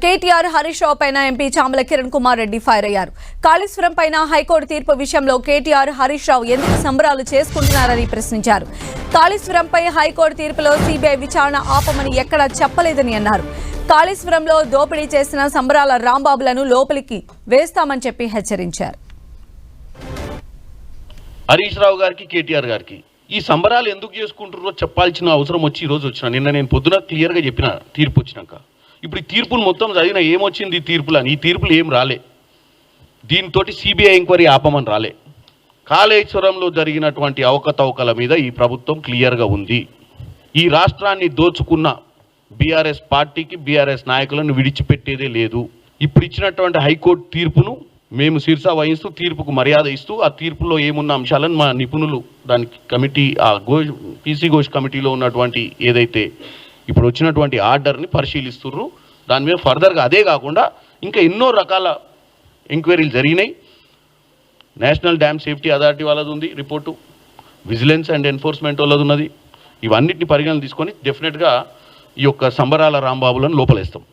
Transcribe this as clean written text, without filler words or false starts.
కేటీఆర్ హరీష్ రావు పైన MP Chamala Kiran Kumar Reddy fire అయ్యారు. కాళేశ్వరం పైన హైకోర్టు తీర్పు విషయంలో కేటీఆర్ హరీష్ రావు ఎందుకు సంబరాలు చేసుకుంటున్నారని ప్రశ్నించారు. కాళేశ్వరంపై హైకోర్టు తీర్పులో సిబిఐ విచారణ ఆపమని ఎక్కడా చెప్పలేదని అన్నారు. కాళేశ్వరంలో దోపిడీ చేసిన సంబరాల రాంబాబులను లోపలికి వేస్తామని చెప్పి హెచ్చరించారు. హరీష్ రావు గారికి కేటీఆర్ గారికి ఈ సంబరాలు ఎందుకు చేసుకుంటున్నారో చెప్పాల్సిన అవసరం వచ్చి ఈరోజు వచ్చిన. నిన్న నేను పొద్దున క్లియర్గా చెప్పిన తీర్పు వచ్చినాక. ఇప్పుడు ఈ తీర్పును మొత్తం చదివిన ఏమొచ్చింది ఈ తీర్పులని? ఈ తీర్పులు ఏం రాలే. దీంతో సిబిఐ ఎంక్వైరీ ఆపమని రాలే. కాళేశ్వరంలో జరిగినటువంటి అవకతవకల మీద ఈ ప్రభుత్వం క్లియర్గా ఉంది. ఈ రాష్ట్రాన్ని దోచుకున్న బీఆర్ఎస్ పార్టీకి బీఆర్ఎస్ నాయకులను విడిచిపెట్టేదే లేదు. ఇప్పుడు ఇచ్చినటువంటి హైకోర్టు తీర్పును మేము శిరసా వహిస్తూ తీర్పుకు మర్యాద ఇస్తూ ఆ తీర్పులో ఏమున్న అంశాలను మా నిపుణులు దానికి కమిటీ పీసీ ఘోష్ కమిటీలో ఉన్నటువంటి ఏదైతే ఇప్పుడు వచ్చినటువంటి ఆర్డర్ని పరిశీలిస్తుర్రు. దాని మీద ఫర్దర్గా అదే కాకుండా ఇంకా ఎన్నో రకాల ఎంక్వైరీలు జరిగినాయి. నేషనల్ డ్యామ్ సేఫ్టీ అథారిటీ వాళ్ళది ఉంది రిపోర్టు, విజిలెన్స్ అండ్ ఎన్ఫోర్స్మెంట్ వాళ్ళది ఉన్నది. ఇవన్నిటిని పరిగణన తీసుకొని డెఫినెట్గా ఈ యొక్క సంబరాల రాంబాబులను లోపలేస్తాం.